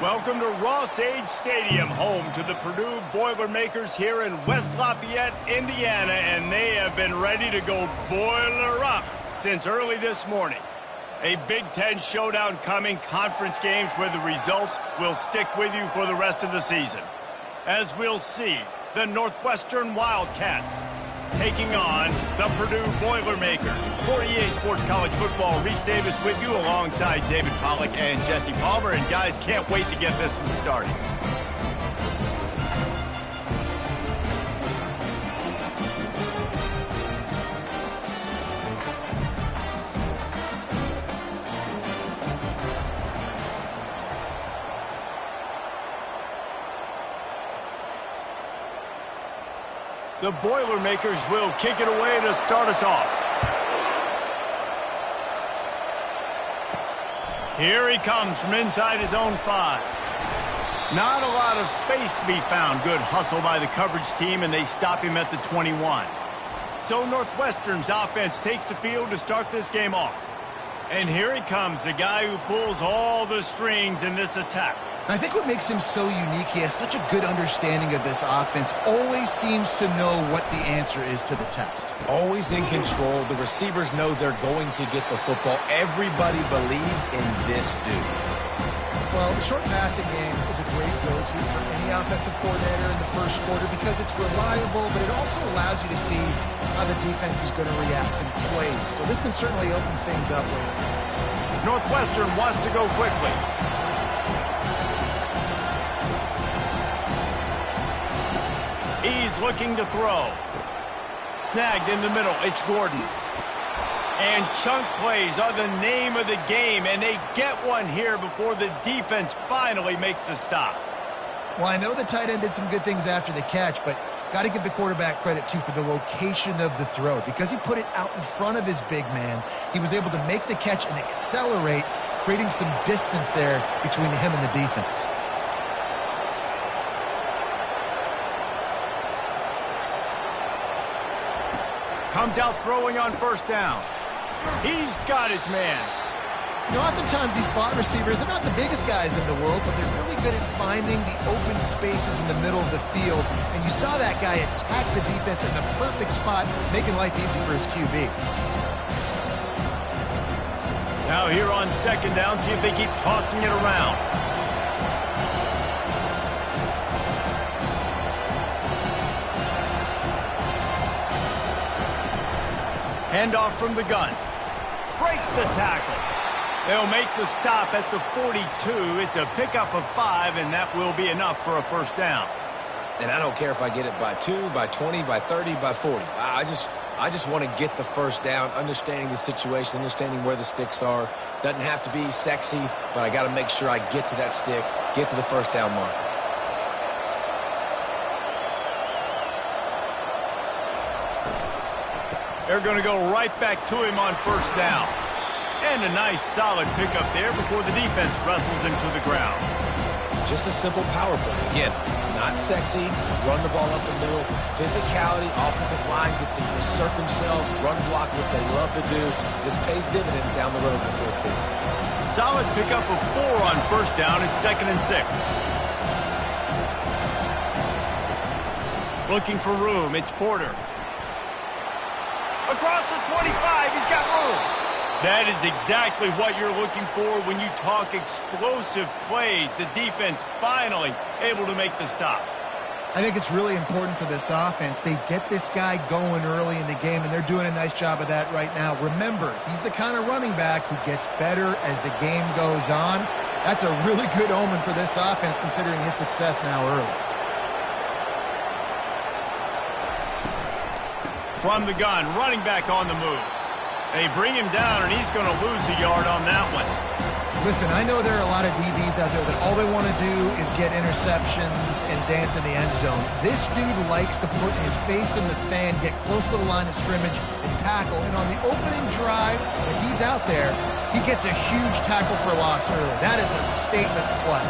Welcome to Ross-Age Stadium, home to the Purdue Boilermakers here in West Lafayette, Indiana, and they have been ready to go boiler up since early this morning. A Big Ten showdown coming, conference games where the results will stick with you for the rest of the season. As we'll see, the Northwestern Wildcats taking on the Purdue Boilermakers. For EA Sports College Football, Reese Davis with you alongside David Pollack and Jesse Palmer. And guys, can't wait to get this one started. The Boilermakers will kick it away to start us off. Here he comes from inside his own 5. Not a lot of space to be found. Good hustle by the coverage team, and they stop him at the 21. So Northwestern's offense takes the field to start this game off. And here he comes, the guy who pulls all the strings in this attack. I think what makes him so unique, he has such a good understanding of this offense, always seems to know what the answer is to the test. Always in control. The receivers know they're going to get the football. Everybody believes in this dude. Well, the short passing game is a great go-to for any offensive coordinator in the first quarter because it's reliable, but it also allows you to see how the defense is going to react and play. So this can certainly open things up later. Northwestern wants to go quickly. He's looking to throw. Snagged in the middle. It's Gordon. And chunk plays are the name of the game, and they get one here before the defense finally makes the stop. Well, I know the tight end did some good things after the catch, but got to give the quarterback credit, too, for the location of the throw. Because he put it out in front of his big man, he was able to make the catch and accelerate, creating some distance there between him and the defense. Comes out throwing on first down. He's got his man. You know, oftentimes these slot receivers, they're not the biggest guys in the world, but they're really good at finding the open spaces in the middle of the field. And you saw that guy attack the defense in the perfect spot, making life easy for his QB. Now here on second down, see if they keep tossing it around. Handoff from the gun. Breaks the tackle. They'll make the stop at the 42. It's a pickup of 5, and that will be enough for a first down. And I don't care if I get it by 2, by 20, by 30, by 40. I just want to get the first down, understanding the situation, understanding where the sticks are. Doesn't have to be sexy, but I got to make sure I get to that stick, get to the first down mark. They're going to go right back to him on first down. And a nice solid pickup there before the defense wrestles him to the ground. Just a simple power play. Again, not sexy, run the ball up the middle, physicality, offensive line gets to assert themselves, run block what they love to do. This pays dividends down the road in the fourth quarter. Solid pickup of 4 on first down. It's 2nd and 6. Looking for room. It's Porter. Across the 25, he's got room. That is exactly what you're looking for when you talk explosive plays. The defense finally able to make the stop. I think it's really important for this offense. They get this guy going early in the game, and they're doing a nice job of that right now. Remember, he's the kind of running back who gets better as the game goes on. That's a really good omen for this offense, considering his success now early. From the gun, running back on the move. They bring him down, and he's going to lose a yard on that one. Listen, I know there are a lot of DBs out there that all they want to do is get interceptions and dance in the end zone. This dude likes to put his face in the fan, get close to the line of scrimmage, and tackle. And on the opening drive, when he's out there, he gets a huge tackle for loss early. That is a statement play.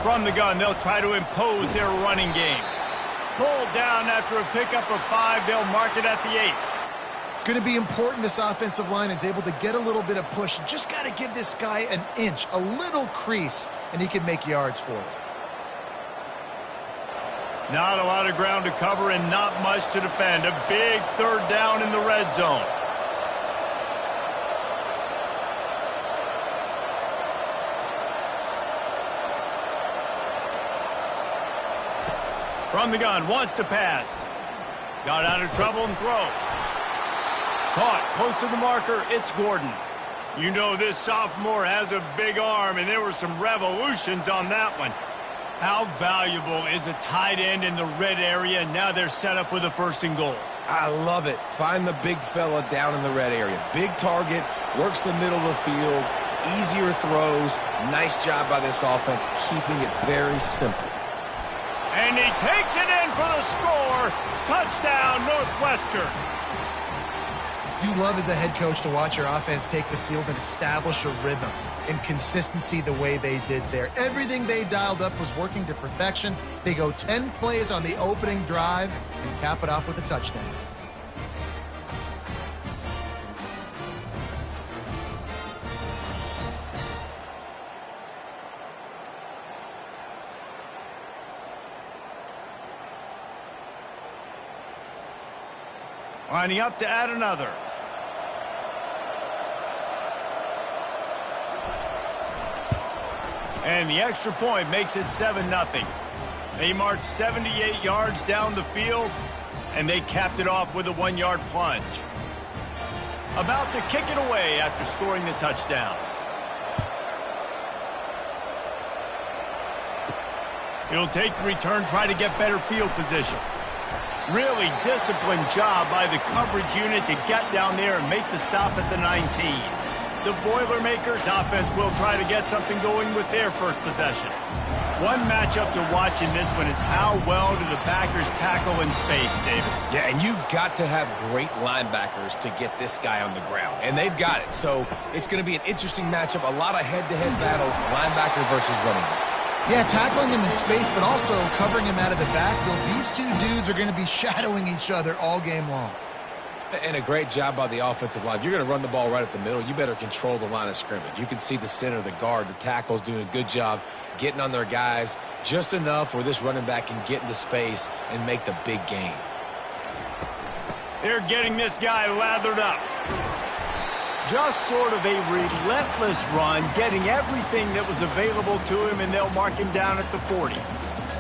From the gun, they'll try to impose their running game. Pulled down after a pickup of 5. They'll mark it at the 8. It's going to be important this offensive line is able to get a little bit of push. You just got to give this guy an inch, a little crease, and he can make yards for it. Not a lot of ground to cover and not much to defend. A big third down in the red zone. From the gun, wants to pass. Got out of trouble and throws. Caught close to the marker, it's Gordon. You know this sophomore has a big arm, and there were some revolutions on that one. How valuable is a tight end in the red area? Now they're set up with a 1st and goal. I love it. Find the big fella down in the red area. Big target, works the middle of the field, easier throws. Nice job by this offense, keeping it very simple. And he takes it in for the score. Touchdown, Northwestern. You love as a head coach to watch your offense take the field and establish a rhythm and consistency the way they did there. Everything they dialed up was working to perfection. They go 10 plays on the opening drive and cap it off with a touchdown. Lining up to add another. And the extra point makes it 7-0. They marched 78 yards down the field, and they capped it off with a 1-yard plunge. About to kick it away after scoring the touchdown. He'll take the return, try to get better field position. Really disciplined job by the coverage unit to get down there and make the stop at the 19. The Boilermakers offense will try to get something going with their first possession. One matchup to watch in this one is how well do the backers tackle in space, David. Yeah, and you've got to have great linebackers to get this guy on the ground, and they've got it. So it's going to be an interesting matchup, a lot of head-to-head battles, linebacker versus running back. Yeah, tackling him in space, but also covering him out of the backfield. These two dudes are going to be shadowing each other all game long. And a great job by the offensive line. If you're going to run the ball right at the middle, you better control the line of scrimmage. You can see the center, the guard, the tackles doing a good job getting on their guys just enough where this running back can get into space and make the big gain. They're getting this guy lathered up. Just sort of a relentless run, getting everything that was available to him, and they'll mark him down at the 40.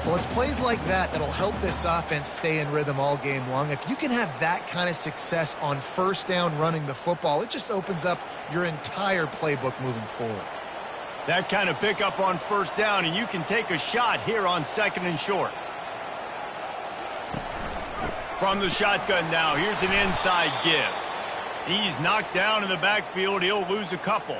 Well, it's plays like that that'll help this offense stay in rhythm all game long. If you can have that kind of success on 1st down running the football, it just opens up your entire playbook moving forward. That kind of pickup on 1st down, and you can take a shot here on 2nd and short. From the shotgun now, here's an inside give. He's knocked down in the backfield. He'll lose a couple.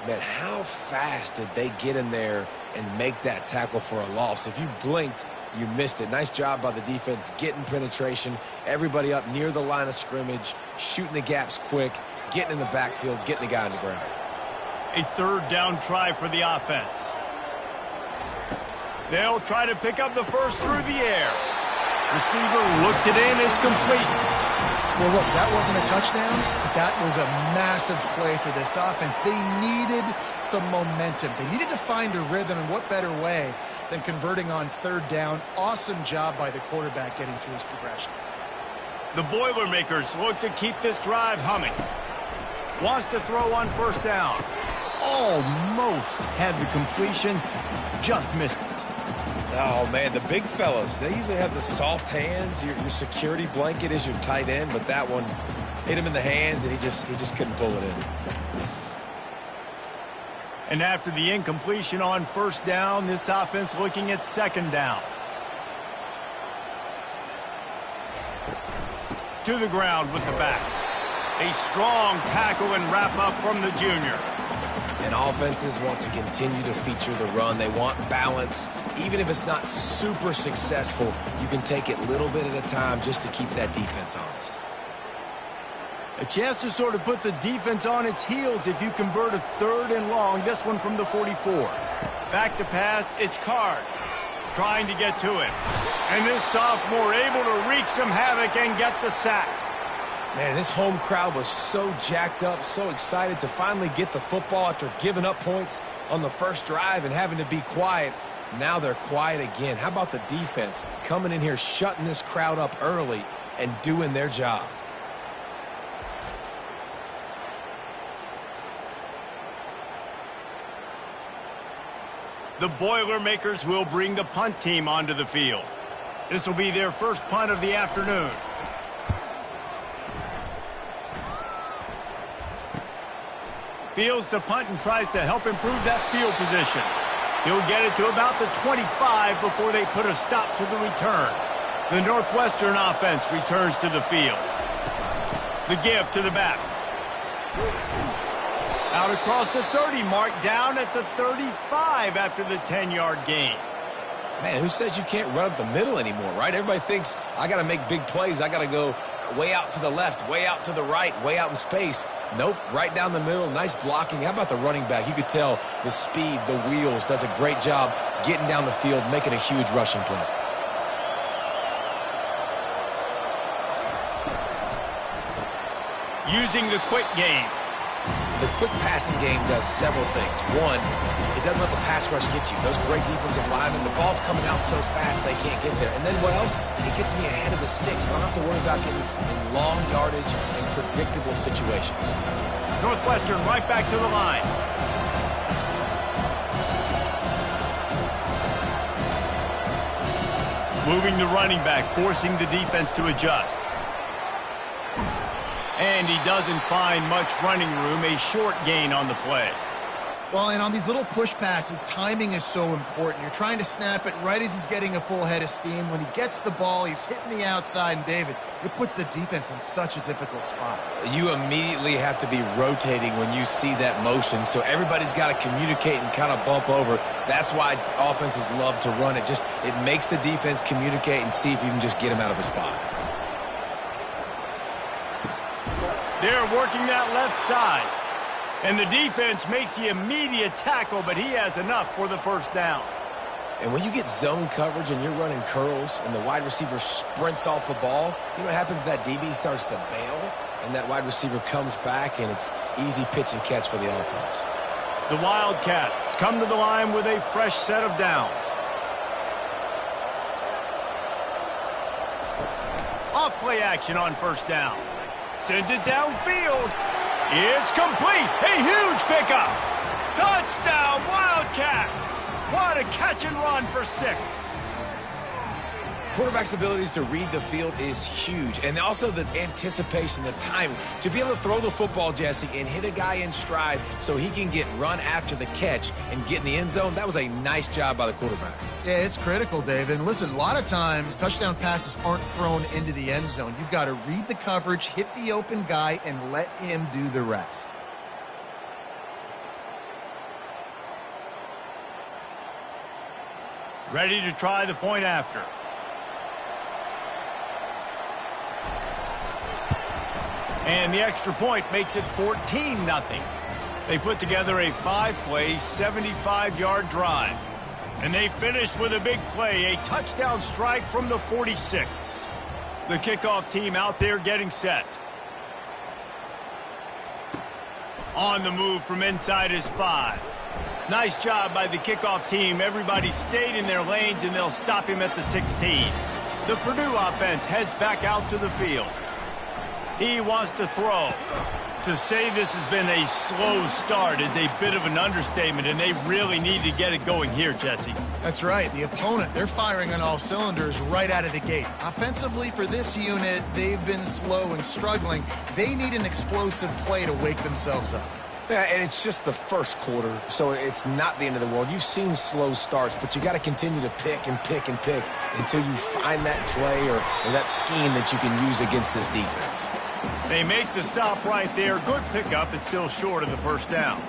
Man, how fast did they get in there and make that tackle for a loss? If you blinked, you missed it. Nice job by the defense getting penetration. Everybody up near the line of scrimmage, shooting the gaps quick, getting in the backfield, getting the guy on the ground. A 3rd down try for the offense. They'll try to pick up the first through the air. Receiver looks it in. It's complete. Well, look, that wasn't a touchdown, but that was a massive play for this offense. They needed some momentum. They needed to find a rhythm, and what better way than converting on 3rd down. Awesome job by the quarterback getting through his progression. The Boilermakers look to keep this drive humming. Wants to throw on 1st down. Almost had the completion, just missed it. Oh, man, the big fellas, they usually have the soft hands. Your security blanket is your tight end, but that one hit him in the hands, and he just couldn't pull it in. And after the incompletion on 1st down, this offense looking at 2nd down. To the ground with the back. A strong tackle and wrap up from the junior. And offenses want to continue to feature the run. They want balance. Even if it's not super successful, you can take it little bit at a time just to keep that defense honest. A chance to sort of put the defense on its heels if you convert a 3rd and long. This one from the 44. Back to pass, it's Card. Trying to get to him. And this sophomore able to wreak some havoc and get the sack. Man, this home crowd was so jacked up, so excited to finally get the football after giving up points on the first drive and having to be quiet. Now they're quiet again. How about the defense coming in here, shutting this crowd up early and doing their job? The Boilermakers will bring the punt team onto the field. This will be their first punt of the afternoon. Fields to punt and tries to help improve that field position. He'll get it to about the 25 before they put a stop to the return. The Northwestern offense returns to the field. The give to the back. Out across the 30 mark, down at the 35 after the 10-yard gain. Man, who says you can't run up the middle anymore, right? Everybody thinks I got to make big plays. I got to go way out to the left, way out to the right, way out in space. Nope, right down the middle, nice blocking. How about the running back? You could tell the speed, the wheels, does a great job getting down the field, making a huge rushing play. Using the quick game. The quick passing game does several things. One, it doesn't let the pass rush get you. Those great defensive linemen, the ball's coming out so fast they can't get there. And then what else? It gets me ahead of the sticks. I don't have to worry about getting in long yardage and predictable situations. Northwestern right back to the line. Moving the running back, forcing the defense to adjust. And he doesn't find much running room, a short gain on the play. Well, and on these little push passes, timing is so important. You're trying to snap it right as he's getting a full head of steam. When he gets the ball, he's hitting the outside, and David, it puts the defense in such a difficult spot. You immediately have to be rotating when you see that motion, so everybody's got to communicate and kind of bump over. That's why offenses love to run it. It makes the defense communicate and see if you can just get him out of a spot. They're working that left side. And the defense makes the immediate tackle, but he has enough for the first down. And when you get zone coverage and you're running curls and the wide receiver sprints off the ball, you know what happens? That DB starts to bail, and that wide receiver comes back, and it's easy pitch and catch for the offense. The Wildcats come to the line with a fresh set of downs. Off play action on first down. Sends it downfield. It's complete. A huge pickup. Touchdown, Wildcats. What a catch and run for 6. Quarterback's abilities to read the field is huge. And also the anticipation, the timing. To be able to throw the football, Jesse, and hit a guy in stride so he can get run after the catch and get in the end zone, that was a nice job by the quarterback. Yeah, it's critical, David. And listen, a lot of times touchdown passes aren't thrown into the end zone. You've got to read the coverage, hit the open guy, and let him do the rest. Ready to try the point after. And the extra point makes it 14-0. They put together a 5-play, 75-yard drive. And they finish with a big play, a touchdown strike from the 46. The kickoff team out there getting set. On the move from inside his 5. Nice job by the kickoff team. Everybody stayed in their lanes, and they'll stop him at the 16. The Purdue offense heads back out to the field. He wants to throw. To say this has been a slow start is a bit of an understatement, and they really need to get it going here, Jesse. That's right. The opponent, they're firing on all cylinders right out of the gate. Offensively for this unit, they've been slow and struggling. They need an explosive play to wake themselves up. Yeah, and it's just the first quarter, so it's not the end of the world. You've seen slow starts, but you got to continue to pick and pick and pick until you find that play or that scheme that you can use against this defense. They make the stop right there. Good pickup. It's still short of the first down.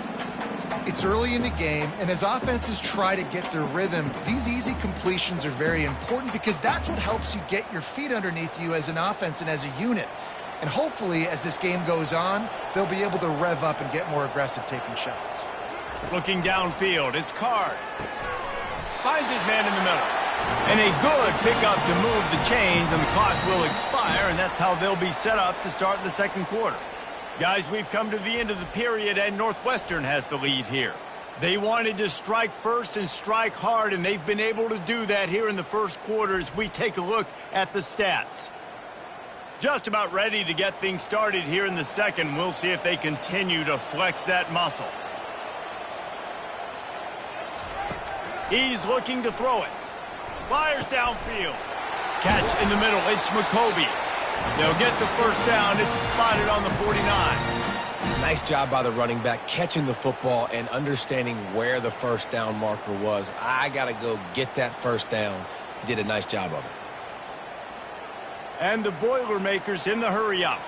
It's early in the game, and as offenses try to get their rhythm, these easy completions are very important because that's what helps you get your feet underneath you as an offense and as a unit. And hopefully, as this game goes on, they'll be able to rev up and get more aggressive taking shots. Looking downfield, it's Card. Finds his man in the middle. And a good pickup to move the chains, and the clock will expire, and that's how they'll be set up to start the second quarter. Guys, we've come to the end of the period, and Northwestern has the lead here. They wanted to strike first and strike hard, and they've been able to do that here in the first quarter as we take a look at the stats. Just about ready to get things started here in the second. We'll see if they continue to flex that muscle. He's looking to throw it. Fires downfield. Catch in the middle. It's McCoby. They'll get the first down. It's spotted on the 49. Nice job by the running back catching the football and understanding where the first down marker was. I got to go get that first down. He did a nice job of it. And the Boilermakers in the hurry up.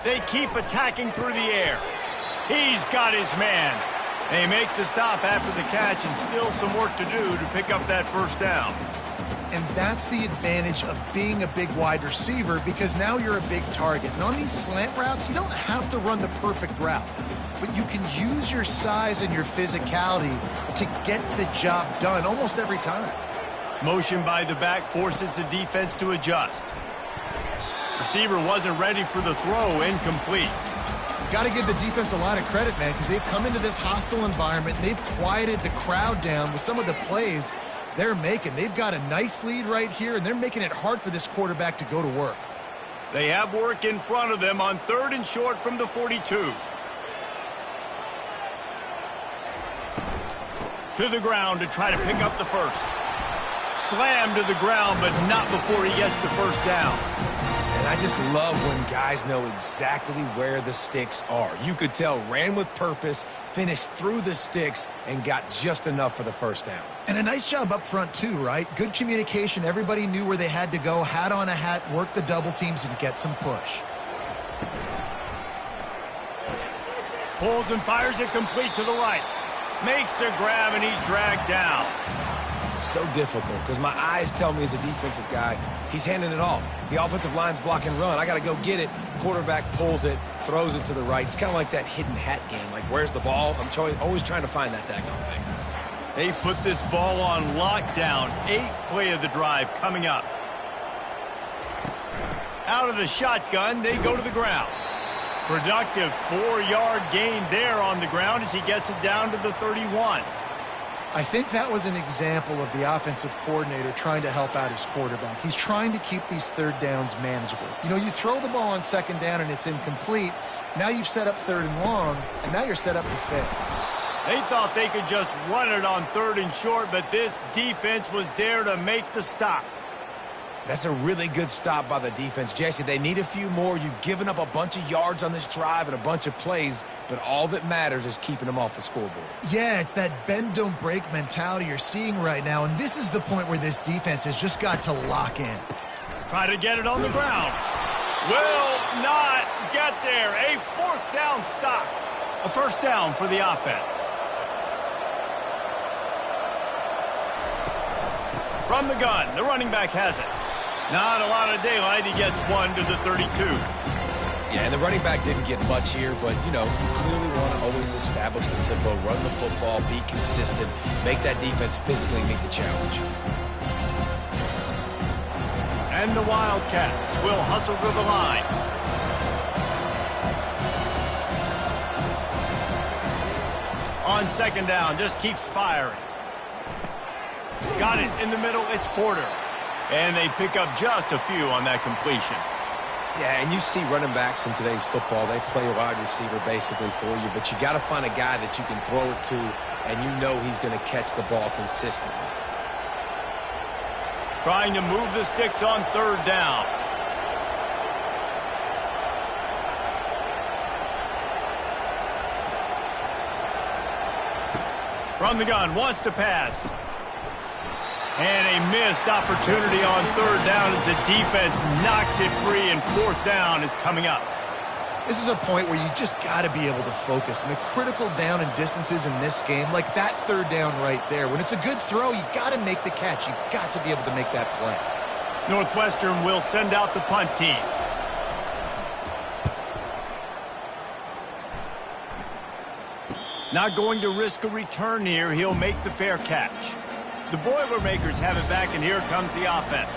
They keep attacking through the air. He's got his man. They make the stop after the catch, and still some work to do to pick up that first down. And that's the advantage of being a big wide receiver, because now you're a big target. And on these slant routes, you don't have to run the perfect route, but you can use your size and your physicality to get the job done almost every time. Motion by the back forces the defense to adjust. Receiver wasn't ready for the throw, incomplete. Got to give the defense a lot of credit, man, because they've come into this hostile environment, and they've quieted the crowd down with some of the plays they're making. They've got a nice lead right here, and they're making it hard for this quarterback to go to work. They have work in front of them on 3rd and short from the 42. To the ground to try to pick up the first. Slammed to the ground, but not before he gets the first down. And I just love when guys know exactly where the sticks are. You could tell, ran with purpose, finished through the sticks, and got just enough for the first down. And a nice job up front, too, right? Good communication. Everybody knew where they had to go, hat on a hat, work the double teams, and get some push. Pulls and fires it complete to the right. Makes a grab, and he's dragged down. So difficult, because my eyes tell me as a defensive guy, he's handing it off. The offensive line's block and run. I got to go get it. Quarterback pulls it, throws it to the right. It's kind of like that hidden hat game. Like, where's the ball? I'm always trying to find that daggone thing. They put this ball on lockdown. 8th play of the drive coming up. Out of the shotgun, they go to the ground. Productive 4-yard gain there on the ground as he gets it down to the 31. I think that was an example of the offensive coordinator trying to help out his quarterback. He's trying to keep these third downs manageable. You know, you throw the ball on 2nd down and it's incomplete. Now you've set up 3rd and long, and now you're set up to fail. They thought they could just run it on 3rd and short, but this defense was there to make the stop. That's a really good stop by the defense. Jesse, they need a few more. You've given up a bunch of yards on this drive and a bunch of plays, but all that matters is keeping them off the scoreboard. Yeah, it's that bend, don't break mentality you're seeing right now, and this is the point where this defense has just got to lock in. Try to get it on the ground. Will not get there. A 4th down stop. A first down for the offense. From the gun, the running back has it. Not a lot of daylight. He gets 1 to the 32. Yeah, and the running back didn't get much here, but, you know, you clearly want to always establish the tempo, run the football, be consistent, make that defense physically meet the challenge. And the Wildcats will hustle to the line. On 2nd down, just keeps firing. Got it in the middle. It's Porter. And they pick up just a few on that completion. Yeah, and you see running backs in today's football, they play wide receiver basically for you, but you got to find a guy that you can throw it to, and you know he's going to catch the ball consistently. Trying to move the sticks on 3rd down. From the gun, wants to pass. And a missed opportunity on 3rd down as the defense knocks it free, and 4th down is coming up. This is a point where you just got to be able to focus. And the critical down and distances in this game, like that 3rd down right there, when it's a good throw, you got to make the catch. You got to be able to make that play. Northwestern will send out the punt team. Not going to risk a return here. He'll make the fair catch. The Boilermakers have it back, and here comes the offense.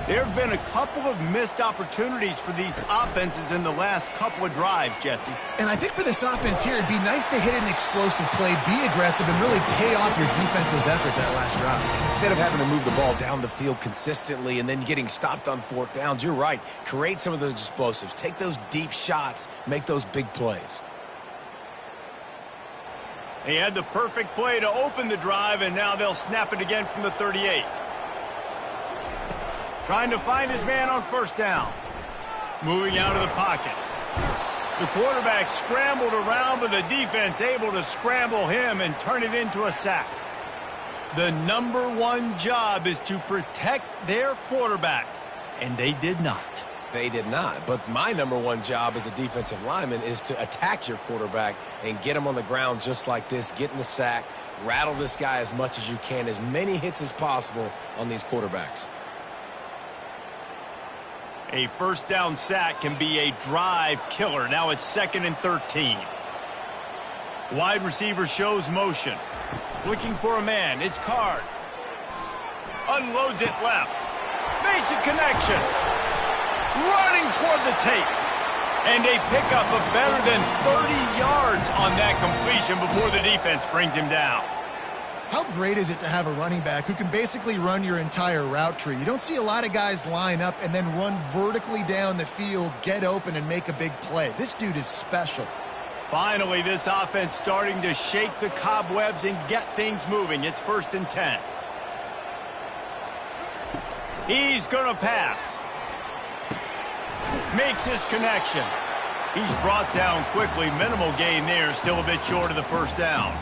There have been a couple of missed opportunities for these offenses in the last couple of drives, Jesse. And I think for this offense here, it'd be nice to hit an explosive play, be aggressive, and really pay off your defense's effort that last drive. Instead of having to move the ball down the field consistently and then getting stopped on fourth downs, you're right. Create some of those explosives. Take those deep shots. Make those big plays. They had the perfect play to open the drive, and now they'll snap it again from the 38. Trying to find his man on first down. Moving out of the pocket. The quarterback scrambled around, but the defense able to scramble him and turn it into a sack. The number one job is to protect their quarterback, and they did not. They did not. But my number one job as a defensive lineman is to attack your quarterback and get him on the ground just like this, get in the sack, rattle this guy as much as you can, as many hits as possible on these quarterbacks. A first down sack can be a drive killer. Now it's 2nd and 13. Wide receiver shows motion. Looking for a man. It's Card. Unloads it left. Makes a connection. Running toward the tape. And they pick up a better than 30 yards on that completion before the defense brings him down. How great is it to have a running back who can basically run your entire route tree? You don't see a lot of guys line up and then run vertically down the field, get open, and make a big play. This dude is special. Finally, this offense starting to shake the cobwebs and get things moving. It's 1st and 10. He's going to pass. Makes his connection. He's brought down quickly. Minimal gain there. Still a bit short of the first down.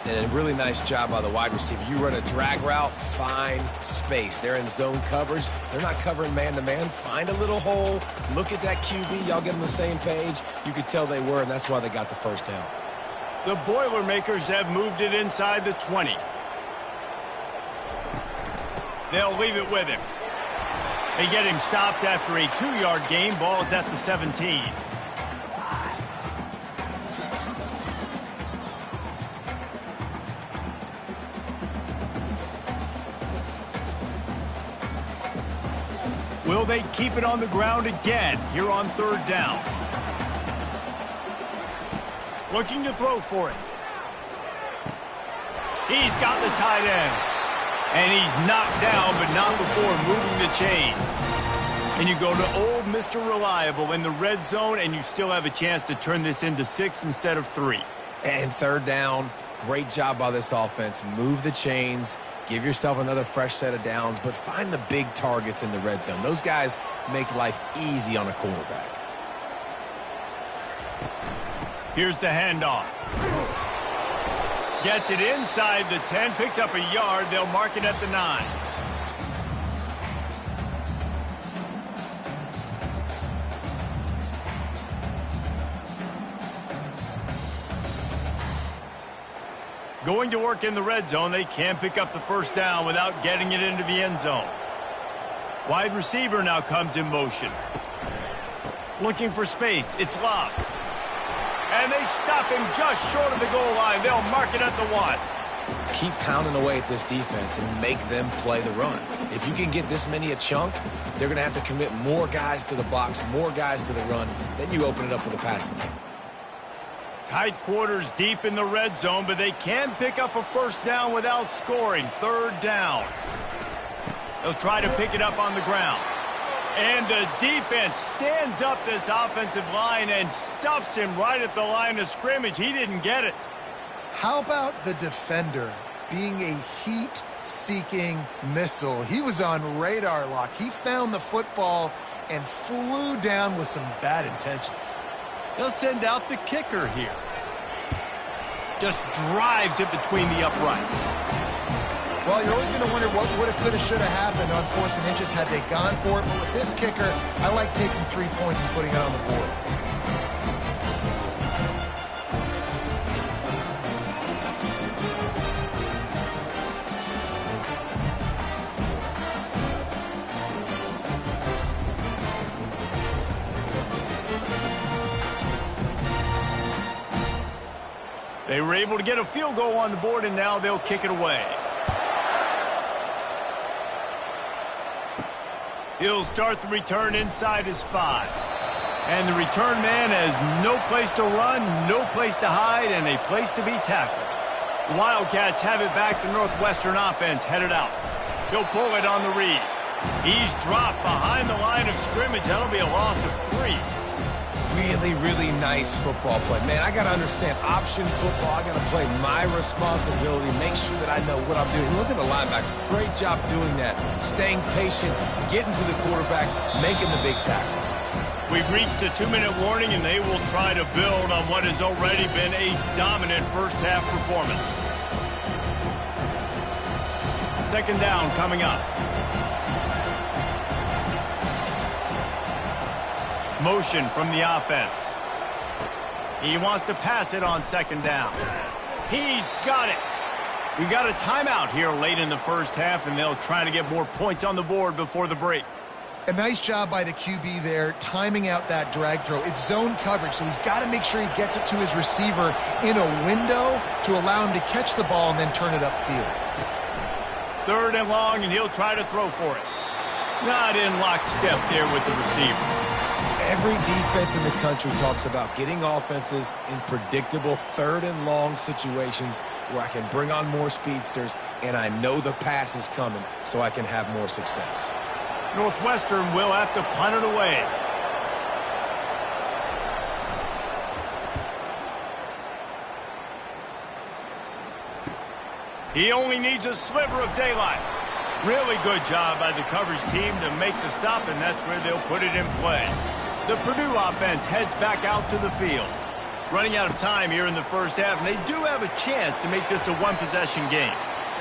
And a really nice job by the wide receiver. You run a drag route, find space. They're in zone coverage. They're not covering man-to-man. Find a little hole. Look at that QB. Y'all get on the same page. You could tell they were, and that's why they got the first down. The Boilermakers have moved it inside the 20. They'll leave it with him. They get him stopped after a 2-yard gain. Ball is at the 17. Will they keep it on the ground again here on 3rd down? Looking to throw for it. He's got the tight end. And he's knocked down, but not before moving the chains. And you go to old Mr. Reliable in the red zone, and you still have a chance to turn this into 6 instead of 3. And 3rd down, great job by this offense. Move the chains. Give yourself another fresh set of downs, but find the big targets in the red zone. Those guys make life easy on a quarterback. Here's the handoff. Gets it inside the 10, picks up a yard. They'll mark it at the 9. Going to work in the red zone. They can pick up the first down without getting it into the end zone. Wide receiver now comes in motion. Looking for space. It's Love. And they stop him just short of the goal line. They'll mark it at the 1. Keep pounding away at this defense and make them play the run. If you can get this many a chunk, they're going to have to commit more guys to the box, more guys to the run. Then you open it up for the passing game. Tight quarters deep in the red zone, but they can pick up a first down without scoring. 3rd down. They'll try to pick it up on the ground. And the defense stands up this offensive line and stuffs him right at the line of scrimmage. He didn't get it. How about the defender being a heat-seeking missile? He was on radar lock. He found the football and flew down with some bad intentions. They'll send out the kicker here. Just drives it between the uprights. Well, you're always going to wonder what woulda, coulda, shoulda happened on 4th and inches had they gone for it. But with this kicker, I like taking 3 points and putting it on the board. They were able to get a field goal on the board, and now they'll kick it away. He'll start the return inside his 5. And the return man has no place to run, no place to hide, and a place to be tackled. The Wildcats have it back. The Northwestern offense headed out. He'll pull it on the read. He's dropped behind the line of scrimmage. That'll be a loss of 3. Really, really nice football play. Man, I got to understand option football. I got to play my responsibility, make sure that I know what I'm doing. Look at the linebacker. Great job doing that. Staying patient, getting to the quarterback, making the big tackle. We've reached the 2-minute warning, and they will try to build on what has already been a dominant first-half performance. Second down coming up. Motion from the offense. He wants to pass it on second down. He's got it. We got a timeout here late in the first half, and they'll try to get more points on the board before the break. A nice job by the QB there, timing out that drag throw. It's zone coverage, so he's got to make sure he gets it to his receiver in a window to allow him to catch the ball and then turn it upfield. Third and long, and he'll try to throw for it. Not in lockstep there with the receiver. Every defense in the country talks about getting offenses in predictable third and long situations where I can bring on more speedsters and I know the pass is coming so I can have more success. Northwestern will have to punt it away. He only needs a sliver of daylight. Really good job by the coverage team to make the stop, and that's where they'll put it in play. The Purdue offense heads back out to the field. Running out of time here in the first half, and they do have a chance to make this a one-possession game.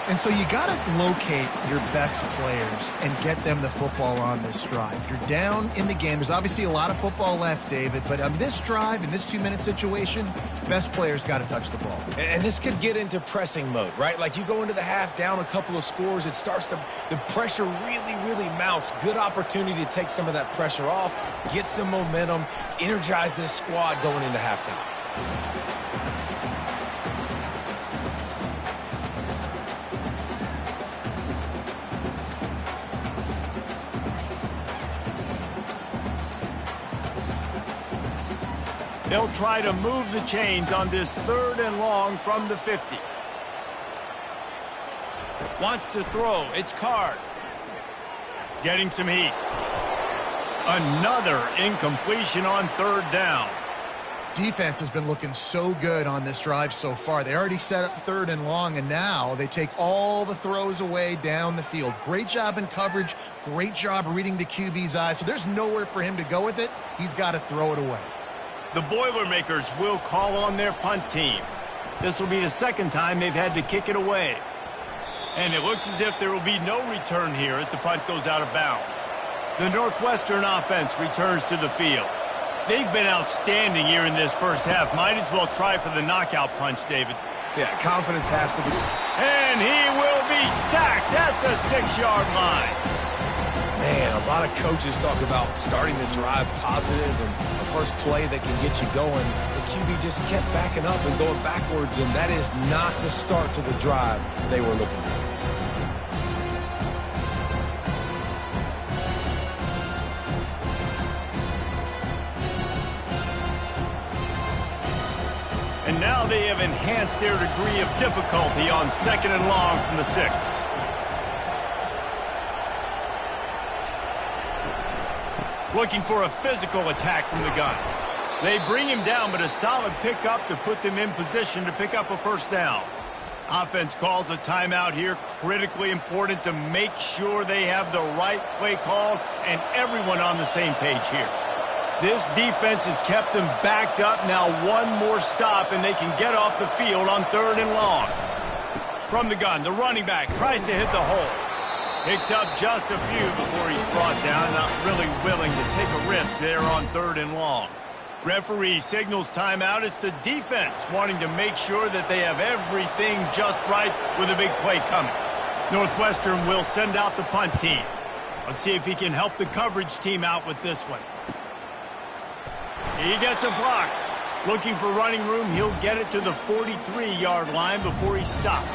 And so you got to locate your best players and get them the football on this drive. You're down in the game. There's obviously a lot of football left, David, but on this drive, in this 2-minute situation, best players got to touch the ball. And this could get into pressing mode, right? Like you go into the half down a couple of scores, it starts to, the pressure really, really mounts. Good opportunity to take some of that pressure off, get some momentum, energize this squad going into halftime. They'll try to move the chains on this third and long from the 50. Wants to throw. It's Card. Getting some heat. Another incompletion on third down. Defense has been looking so good on this drive so far. They already set up third and long, and now they take all the throws away down the field. Great job in coverage. Great job reading the QB's eyes. So there's nowhere for him to go with it. He's got to throw it away. The Boilermakers will call on their punt team. This will be the second time they've had to kick it away. And it looks as if there will be no return here as the punt goes out of bounds. The Northwestern offense returns to the field. They've been outstanding here in this first half. Might as well try for the knockout punch, David. Yeah, confidence has to be. And he will be sacked at the 6-yard line. Man, a lot of coaches talk about starting the drive positive and the first play that can get you going. The QB just kept backing up and going backwards, and that is not the start to the drive they were looking for. And now they have enhanced their degree of difficulty on second and long from the 6. Looking for a physical attack from the gun. They bring him down, but a solid pickup to put them in position to pick up a first down. Offense calls a timeout here. Critically important to make sure they have the right play called and everyone on the same page here. This defense has kept them backed up. Now one more stop, and they can get off the field on third and long. From the gun, the running back tries to hit the hole. Picks up just a few before he's brought down. Not really willing to take a risk there on third and long. Referee signals timeout. It's the defense wanting to make sure that they have everything just right with a big play coming. Northwestern will send out the punt team. Let's see if he can help the coverage team out with this one. He gets a block. Looking for running room, he'll get it to the 43-yard line before he's stopped.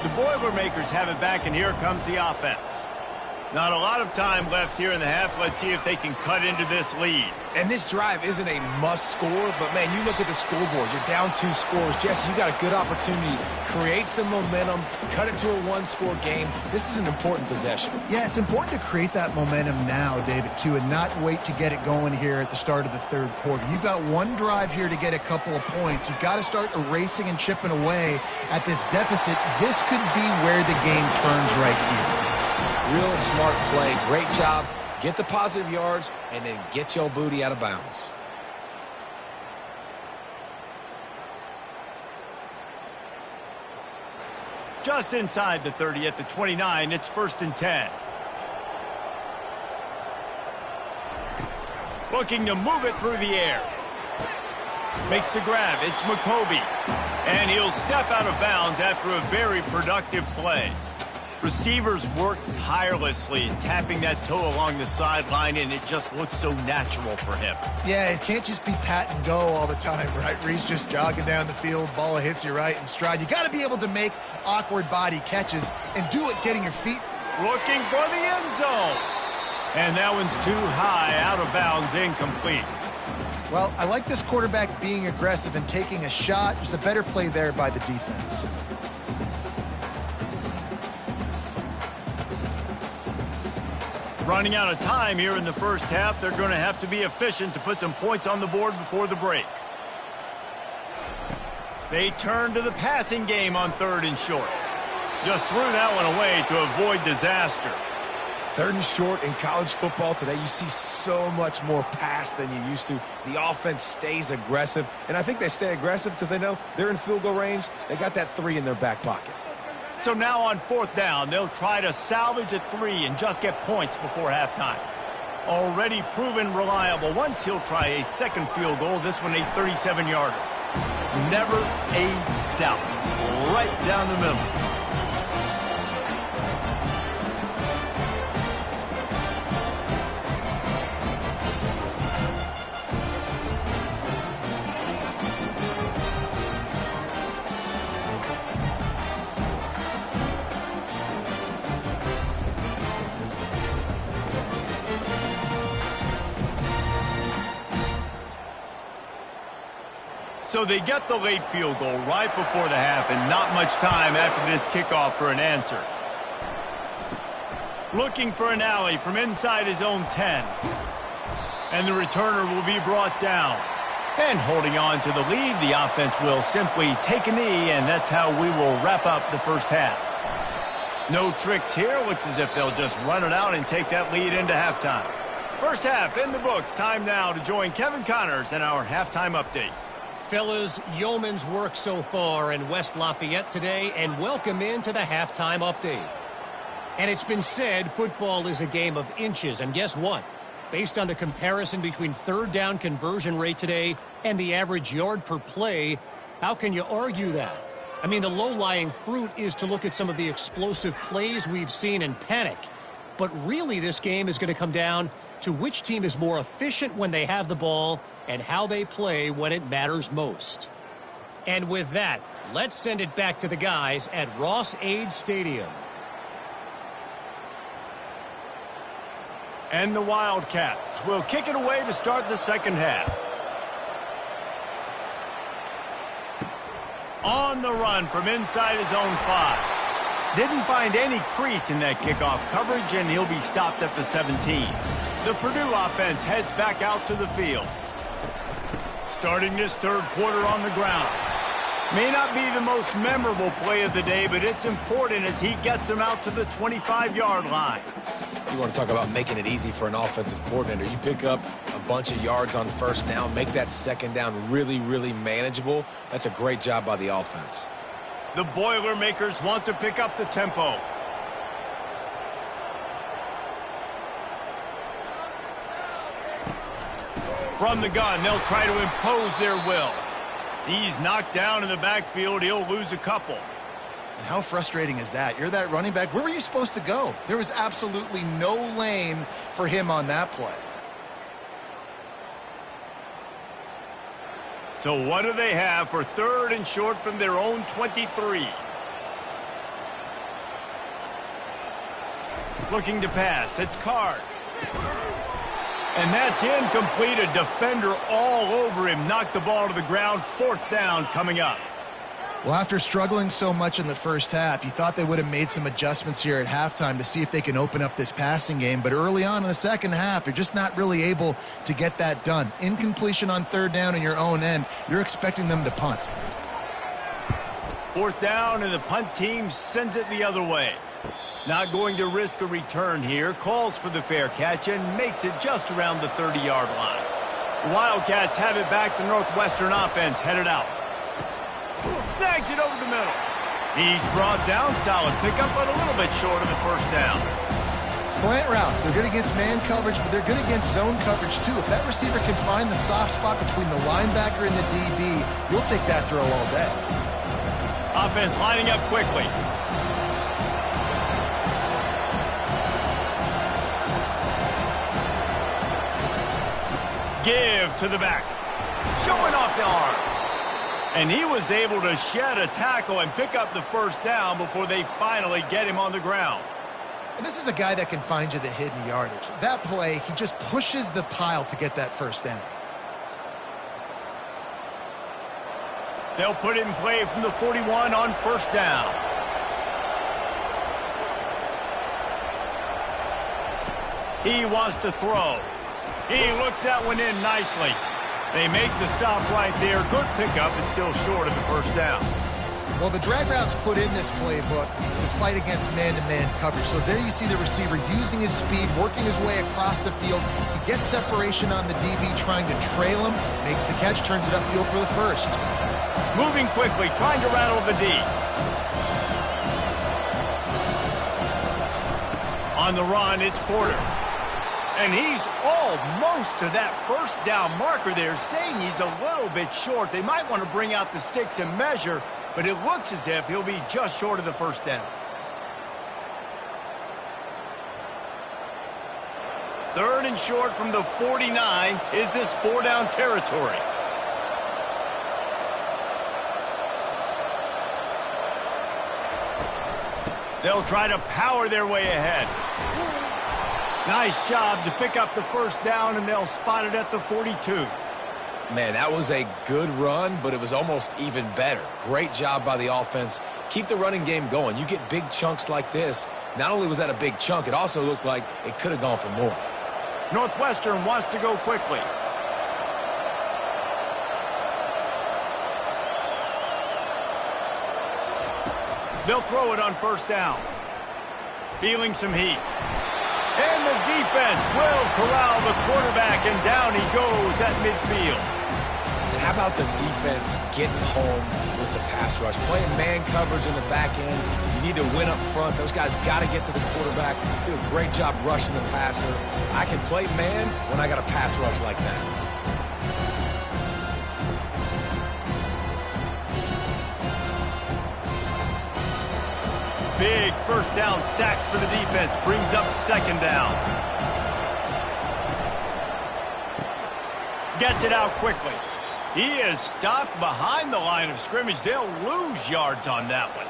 The Boilermakers have it back, and here comes the offense. Not a lot of time left here in the half. Let's see if they can cut into this lead. And this drive isn't a must score, but, man, you look at the scoreboard. You're down 2 scores. Jesse, you got a good opportunity to create some momentum, cut it to a 1-score game. This is an important possession. Yeah, it's important to create that momentum now, David, too, and not wait to get it going here at the start of the third quarter. You've got one drive here to get a couple of points. You've got to start erasing and chipping away at this deficit. This could be where the game turns right here. Real smart play. Great job. Get the positive yards, and then get your booty out of bounds. Just inside the 30 at the 29, it's 1st and 10. Looking to move it through the air. Makes the grab. It's McCoby. And he'll step out of bounds after a very productive play. Receivers work tirelessly, tapping that toe along the sideline, and it just looks so natural for him. Yeah, it can't just be pat and go all the time, right? Reese just jogging down the field, ball hits you right in stride. You got to be able to make awkward body catches and do it getting your feet. Looking for the end zone. And that one's too high, out of bounds, incomplete. Well, I like this quarterback being aggressive and taking a shot. Just a better play there by the defense. Running out of time here in the first half. They're going to have to be efficient to put some points on the board before the break. They turn to the passing game on 3rd and short. Just threw that one away to avoid disaster. 3rd and short in college football today, you see so much more pass than you used to. The offense stays aggressive, and I think they stay aggressive because they know they're in field goal range. They got that 3 in their back pocket. So now on 4th down, they'll try to salvage a 3 and just get points before halftime. Already proven reliable. Once he'll try a 2nd field goal, this one a 37-yarder. Never a doubt. Right down the middle. So they get the late field goal right before the half, and not much time after this kickoff for an answer. Looking for an alley from inside his own 10. And the returner will be brought down. And holding on to the lead, the offense will simply take a knee, and that's how we will wrap up the first half. No tricks here. Looks as if they'll just run it out and take that lead into halftime. First half in the books. Time now to join Kevin Connors in our halftime update. Fellas, yeoman's work so far in West Lafayette today, and welcome into the halftime update. And it's been said football is a game of inches, and guess what? Based on the comparison between 3rd down conversion rate today and the average yard per play, how can you argue that? I mean, the low-lying fruit is to look at some of the explosive plays we've seen and panic. But really, this game is going to come down to which team is more efficient when they have the ball and how they play when it matters most. And with that, let's send it back to the guys at Ross-Ade Stadium. And the Wildcats will kick it away to start the second half. On the run from inside his own 5. Didn't find any crease in that kickoff coverage, and he'll be stopped at the 17. The Purdue offense heads back out to the field. Starting this third quarter on the ground. May not be the most memorable play of the day, but it's important as he gets them out to the 25-yard line. You want to talk about making it easy for an offensive coordinator. You pick up a bunch of yards on 1st down, make that 2nd down really, really manageable. That's a great job by the offense. The Boilermakers want to pick up the tempo. From the gun, they'll try to impose their will. He's knocked down in the backfield. He'll lose a couple. And how frustrating is that? You're that running back. Where were you supposed to go? There was absolutely no lane for him on that play. So what do they have for 3rd and short from their own 23? Looking to pass. It's Card. And that's incomplete. A defender all over him. Knocked the ball to the ground. 4th down coming up. Well, after struggling so much in the first half, you thought they would have made some adjustments here at halftime to see if they can open up this passing game. But early on in the second half, they're just not really able to get that done. Incompletion on 3rd down in your own end, you're expecting them to punt. 4th down, and the punt team sends it the other way. Not going to risk a return here. Calls for the fair catch and makes it just around the 30-yard line. The Wildcats have it back. The Northwestern offense headed out. Snags it over the middle. He's brought down. Solid pickup, but a little bit short of the 1st down. Slant routes. They're good against man coverage, but they're good against zone coverage, too. If that receiver can find the soft spot between the linebacker and the DB, you'll take that throw all day. Offense lining up quickly. Give to the back. Showing off the arms. And he was able to shed a tackle and pick up the 1st down before they finally get him on the ground. And this is a guy that can find you the hidden yardage. That play, he just pushes the pile to get that 1st down. They'll put it in play from the 41 on 1st down. He wants to throw. He looks that one in nicely. They make the stop right there. Good pickup. It's still short of the 1st down. Well, the drag routes put in this playbook to fight against man-to-man coverage. So there you see the receiver using his speed, working his way across the field. He gets separation on the DB, trying to trail him, makes the catch, turns it upfield for the 1st. Moving quickly, trying to rattle the D. On the run, it's Porter. And he's almost to that 1st down marker there, saying he's a little bit short. They might want to bring out the sticks and measure, but it looks as if he'll be just short of the 1st down. 3rd and short from the 49. Is this 4-down territory? They'll try to power their way ahead. Nice job to pick up the 1st down, and they'll spot it at the 42. Man, that was a good run, but it was almost even better. Great job by the offense. Keep the running game going. You get big chunks like this. Not only was that a big chunk, it also looked like it could have gone for more. Northwestern wants to go quickly. They'll throw it on 1st down. Feeling some heat. And the defense will corral the quarterback, and down he goes at midfield. And how about the defense getting home with the pass rush? Playing man coverage in the back end. You need to win up front. Those guys got to get to the quarterback. Do a great job rushing the passer. I can play man when I got a pass rush like that. Big 1st down sack for the defense. Brings up 2nd down. Gets it out quickly. He is stopped behind the line of scrimmage. They'll lose yards on that one.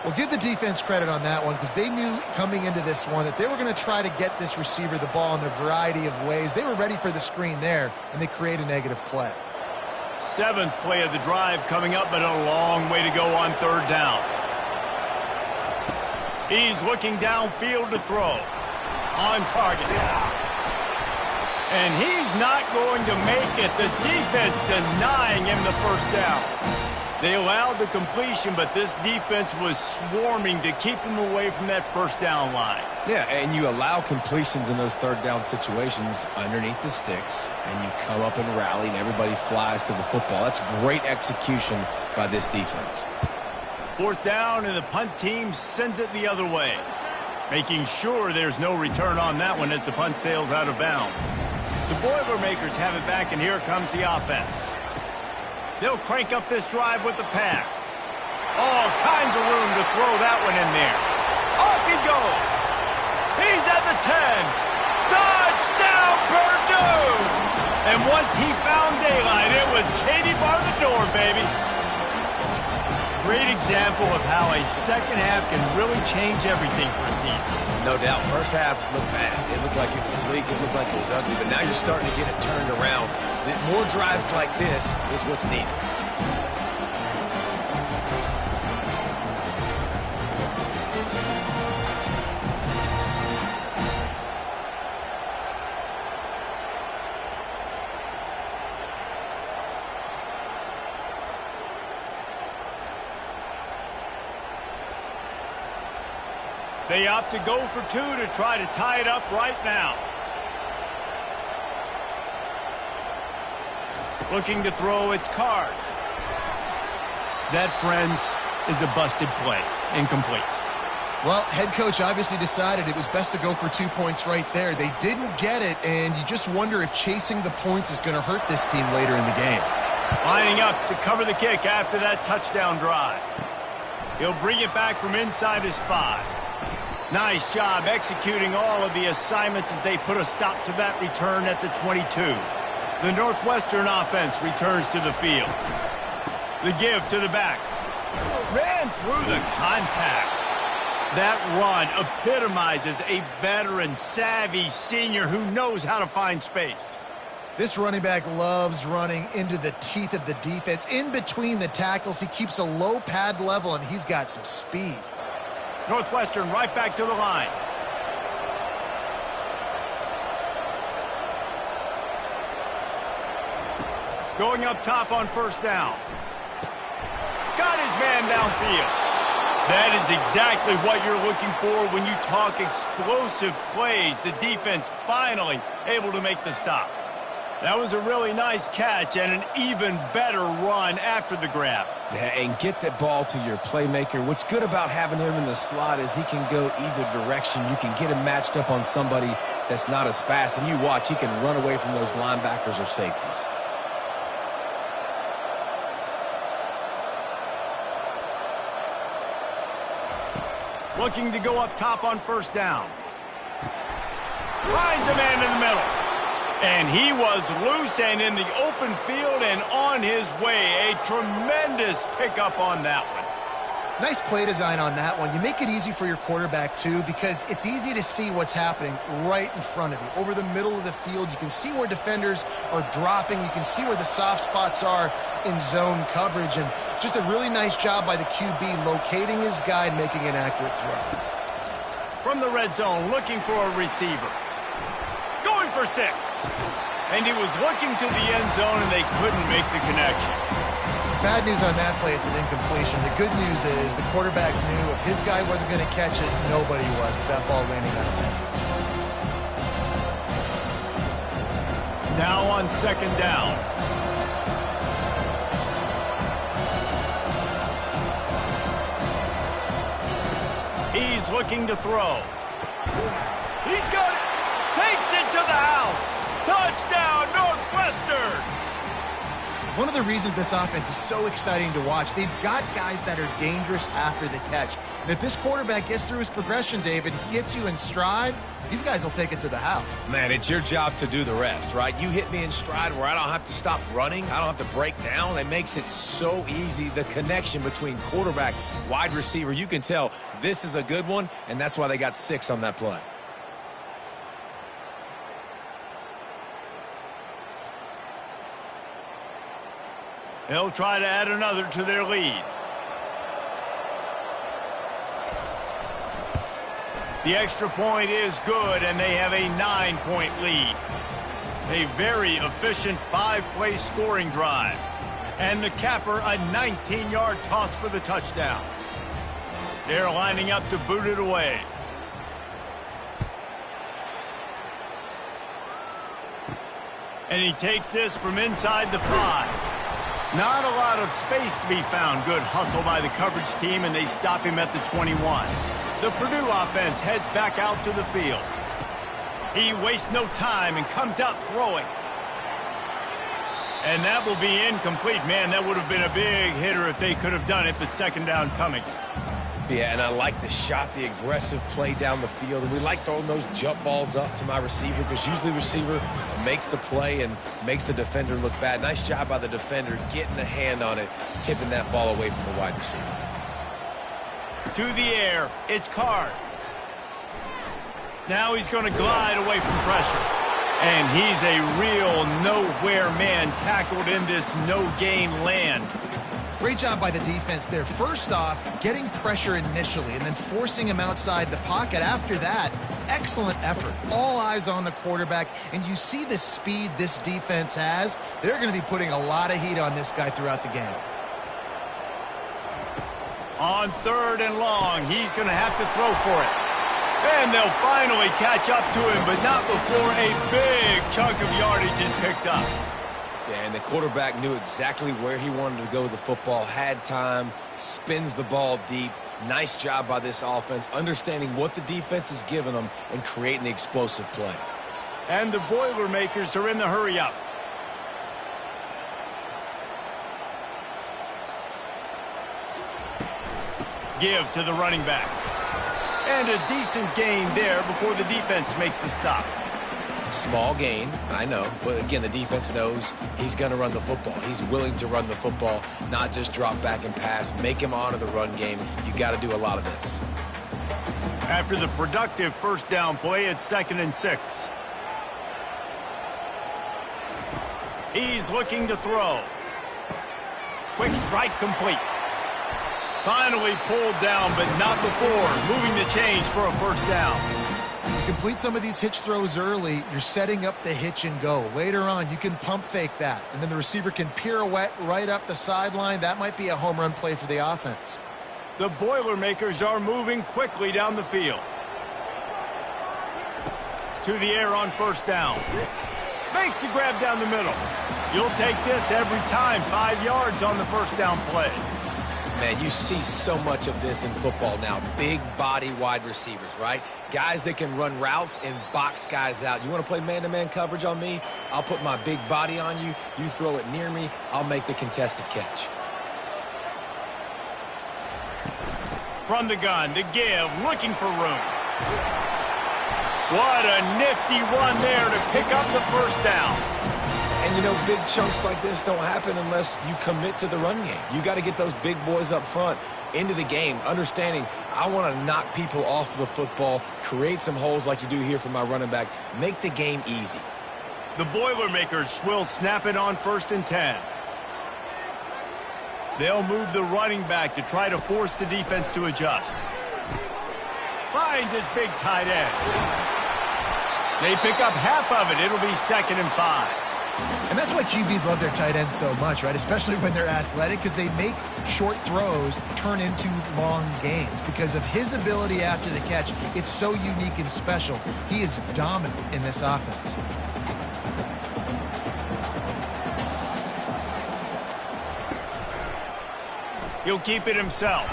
Well, give the defense credit on that one because they knew coming into this one that they were going to try to get this receiver the ball in a variety of ways. They were ready for the screen there, and they create a negative play. 7th play of the drive coming up, but a long way to go on 3rd down. He's looking downfield to throw. On target. And he's not going to make it. The defense denying him the 1st down. They allowed the completion, but this defense was swarming to keep him away from that 1st down line. Yeah, and you allow completions in those 3rd down situations underneath the sticks, and you come up and rally, and everybody flies to the football. That's great execution by this defense. 4th down, and the punt team sends it the other way. Making sure there's no return on that one as the punt sails out of bounds. The Boilermakers have it back, and here comes the offense. They'll crank up this drive with the pass. All kinds of room to throw that one in there. Off he goes. He's at the 10. Touchdown, Purdue! And once he found daylight, it was Katie bar the door, baby. Great example of how a second half can really change everything for a team. No doubt. First half looked bad. It looked like it was bleak. It looked like it was ugly. But now you're starting to get it turned around. More drives like this is what's needed. They opt to go for two to try to tie it up right now. Looking to throw its card. That, friends, is a busted play. Incomplete. Well, head coach obviously decided it was best to go for 2 points right there. They didn't get it, and you just wonder if chasing the points is going to hurt this team later in the game. Lining up to cover the kick after that touchdown drive. He'll bring it back from inside his 5. Nice job executing all of the assignments as they put a stop to that return at the 22. The Northwestern offense returns to the field. The give to the back. Ran through the contact. That run epitomizes a veteran, savvy senior who knows how to find space. This running back loves running into the teeth of the defense. In between the tackles, he keeps a low pad level, and he's got some speed. Northwestern right back to the line. Going up top on first down. Got his man downfield. That is exactly what you're looking for when you talk explosive plays. The defense finally able to make the stop. That was a really nice catch and an even better run after the grab. Yeah, and get that ball to your playmaker. What's good about having him in the slot is he can go either direction. You can get him matched up on somebody that's not as fast, and you watch, he can run away from those linebackers or safeties. Looking to go up top on first down. Finds a man in the middle. And he was loose and in the open field and on his way. A tremendous pickup on that one. Nice play design on that one. You make it easy for your quarterback, too, because it's easy to see what's happening right in front of you. Over the middle of the field, you can see where defenders are dropping. You can see where the soft spots are in zone coverage. And just a really nice job by the QB locating his guy and making an accurate throw. From the red zone, looking for a receiver. Going for 6. And he was looking to the end zone, and they couldn't make the connection. Bad news on that play, it's an incompletion. The good news is the quarterback knew if his guy wasn't going to catch it, nobody was with that ball landing out of bounds. Now on second down. He's looking to throw. He's got it. Takes it to the house. Touchdown, Northwestern. One of the reasons this offense is so exciting to watch, they've got guys that are dangerous after the catch. And if this quarterback gets through his progression, David, gets you in stride, these guys will take it to the house. Man, it's your job to do the rest, right? You hit me in stride where I don't have to stop running. I don't have to break down. It makes it so easy. The connection between quarterback, wide receiver, you can tell this is a good one, and that's why they got 6 on that play. They'll try to add another to their lead. The extra point is good, and they have a 9-point lead. A very efficient 5-play scoring drive. And the capper, a 19-yard toss for the touchdown. They're lining up to boot it away. And he takes this from inside the 5. Not a lot of space to be found. Good hustle by the coverage team, and they stop him at the 21. The Purdue offense heads back out to the field. He wastes no time and comes out throwing. And that will be incomplete. Man, that would have been a big hitter if they could have done it, but second down coming. Yeah, and I like the shot, the aggressive play down the field. And we like throwing those jump balls up to my receiver because usually the receiver makes the play and makes the defender look bad. Nice job by the defender getting a hand on it, tipping that ball away from the wide receiver. To the air, it's Card. Now he's going to glide away from pressure. And he's a real nowhere man tackled in this no-gain land. Great job by the defense there. First off, getting pressure initially and then forcing him outside the pocket. After that, excellent effort. All eyes on the quarterback, and you see the speed this defense has. They're going to be putting a lot of heat on this guy throughout the game. On 3rd and long, he's going to have to throw for it. And they'll finally catch up to him, but not before a big chunk of yardage is picked up. Yeah, and the quarterback knew exactly where he wanted to go with the football, had time, spins the ball deep. Nice job by this offense, understanding what the defense is giving them and creating the explosive play. And the Boilermakers are in the hurry-up. Give to the running back. And a decent gain there before the defense makes the stop. Small gain, I know, but again, the defense knows he's going to run the football. He's willing to run the football, not just drop back and pass, make him honor the run game. You got to do a lot of this. After the productive first down play, it's 2nd and 6. He's looking to throw. Quick strike complete. Finally pulled down, but not before moving the chains for a first down. You complete some of these hitch throws early, you're setting up the hitch and go. Later on, you can pump fake that, and then the receiver can pirouette right up the sideline. That might be a home run play for the offense. The Boilermakers are moving quickly down the field. To the air on first down. Makes the grab down the middle. You'll take this every time. 5 yards on the first down play. Man, you see so much of this in football now. Big body wide receivers, right? Guys that can run routes and box guys out. You want to play man-to-man coverage on me? I'll put my big body on you. You throw it near me, I'll make the contested catch. From the gun to give, looking for room. What a nifty run there to pick up the first down. And, you know, big chunks like this don't happen unless you commit to the run game. You got to get those big boys up front into the game, understanding I want to knock people off the football, create some holes like you do here for my running back, make the game easy. The Boilermakers will snap it on 1st and 10. They'll move the running back to try to force the defense to adjust. Finds his big tight end. They pick up half of it. It'll be 2nd and 5. And that's why QBs love their tight ends so much, right? Especially when they're athletic, because they make short throws turn into long gains. Because of his ability after the catch, it's so unique and special. He is dominant in this offense. He'll keep it himself.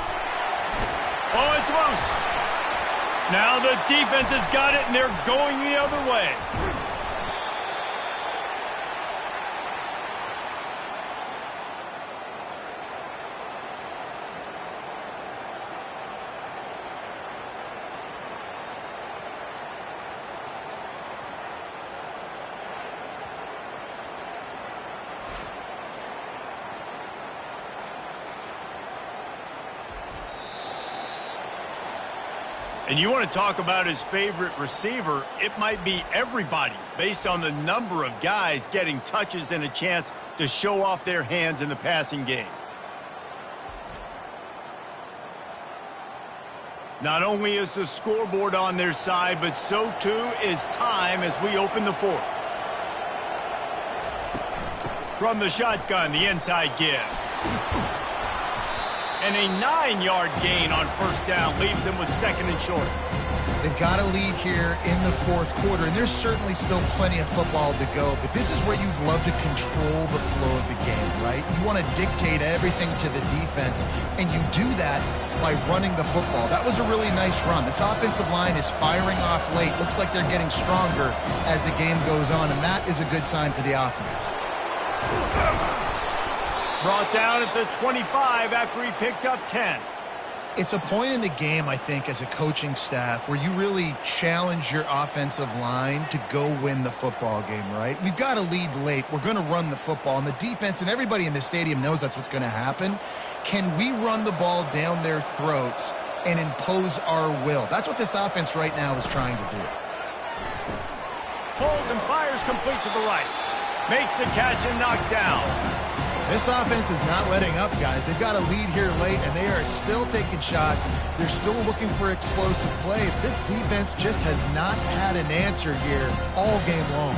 Oh, it's loose. Now the defense has got it, and they're going the other way. And you want to talk about his favorite receiver, it might be everybody based on the number of guys getting touches and a chance to show off their hands in the passing game. Not only is the scoreboard on their side, but so too is time as we open the 4th. From the shotgun, the inside give. And a 9-yard gain on first down leaves them with 2nd and short. They've got a lead here in the 4th quarter, and there's certainly still plenty of football to go, but this is where you'd love to control the flow of the game, right? You want to dictate everything to the defense, and you do that by running the football. That was a really nice run. This offensive line is firing off late. Looks like they're getting stronger as the game goes on, and that is a good sign for the offense. Brought down at the 25 after he picked up 10. It's a point in the game, I think, as a coaching staff where you really challenge your offensive line to go win the football game, right? We've got to lead late. We're going to run the football. And the defense and everybody in the stadium knows that's what's going to happen. Can we run the ball down their throats and impose our will? That's what this offense right now is trying to do. Holds and fires complete to the right. Makes the catch and knocked down. This offense is not letting up, guys. They've got a lead here late, and they are still taking shots. They're still looking for explosive plays. This defense just has not had an answer here all game long.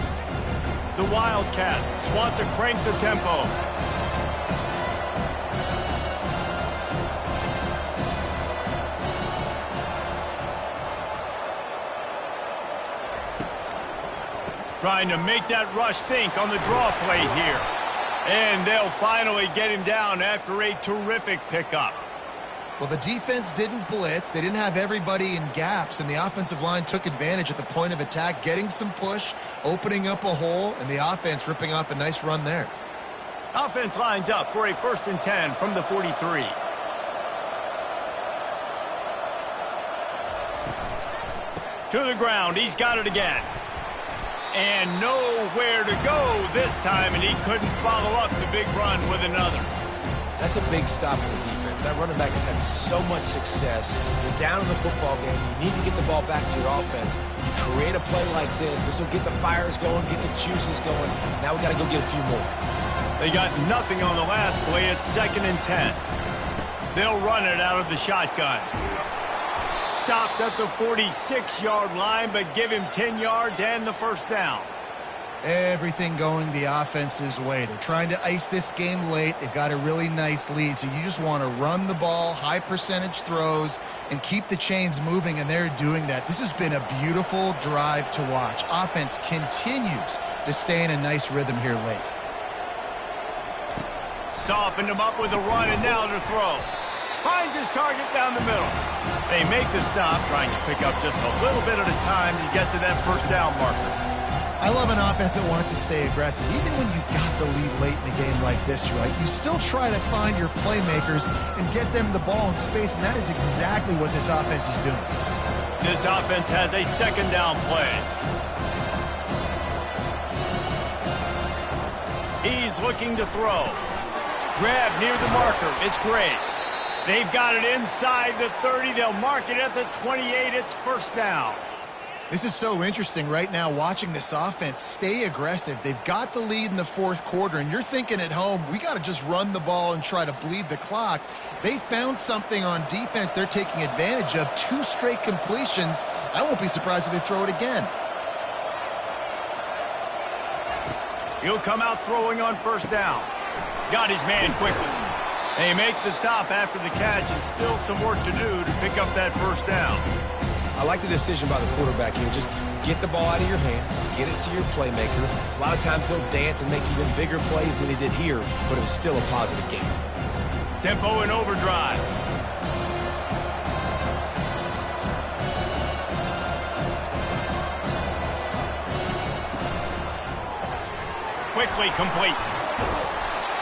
The Wildcats want to crank the tempo. Trying to make that rush think on the draw play here. And they'll finally get him down after a terrific pickup. Well, the defense didn't blitz. They didn't have everybody in gaps, and the offensive line took advantage at the point of attack, getting some push, opening up a hole, and the offense ripping off a nice run there. Offense lines up for a 1st and 10 from the 43. To the ground. He's got it again. And nowhere to go this time, and he couldn't follow up the big run with another. That's a big stop for the defense. That running back has had so much success. You're down in the football game. You need to get the ball back to your offense. You create a play like this. This will get the fires going, get the juices going. Now we got to go get a few more. They got nothing on the last play. It's 2nd and 10. They'll run it out of the shotgun. Stopped at the 46-yard line, but give him 10 yards and the 1st down. Everything going the offense's way. They're trying to ice this game late. They've got a really nice lead, so you just want to run the ball, high percentage throws, and keep the chains moving, and they're doing that. This has been a beautiful drive to watch. Offense continues to stay in a nice rhythm here late. Softened him up with a run, and now to throw. Finds his target down the middle. They make the stop, trying to pick up just a little bit at a time to get to that 1st down marker. I love an offense that wants to stay aggressive. Even when you've got the lead late in a game like this, right, you still try to find your playmakers and get them the ball in space, and that is exactly what this offense is doing. This offense has a 2nd down play. He's looking to throw. Grab near the marker. It's great. They've got it inside the 30. They'll mark it at the 28. It's 1st down. This is so interesting right now, watching this offense stay aggressive. They've got the lead in the 4th quarter, and you're thinking at home, we got to just run the ball and try to bleed the clock. They found something on defense they're taking advantage of. 2 straight completions. I won't be surprised if they throw it again. He'll come out throwing on 1st down. Got his man quickly. They make the stop after the catch, and still some work to do to pick up that 1st down. I like the decision by the quarterback here. Just get the ball out of your hands, get it to your playmaker. A lot of times he'll dance and make even bigger plays than he did here, but it was still a positive game. Tempo and overdrive. Quickly complete.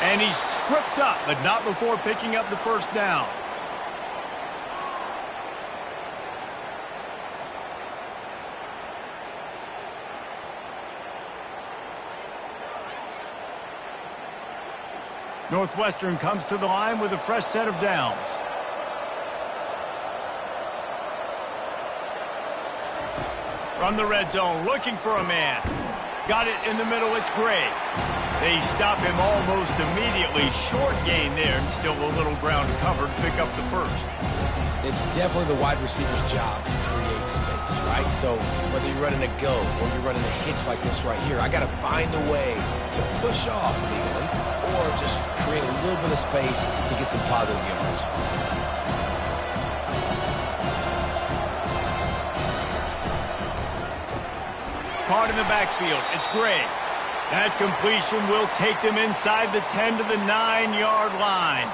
And he's tripped up, but not before picking up the 1st down. Northwestern comes to the line with a fresh set of downs. From the red zone, looking for a man. Got it in the middle, it's great. They stop him almost immediately. Short gain there, and still a little ground covered to pick up the 1st. It's definitely the wide receiver's job to create space, right? So whether you're running a go or you're running a hitch like this right here, I got to find a way to push off legally or just create a little bit of space to get some positive yards. Caught in the backfield. It's great. That completion will take them inside the 10 to the 9-yard line.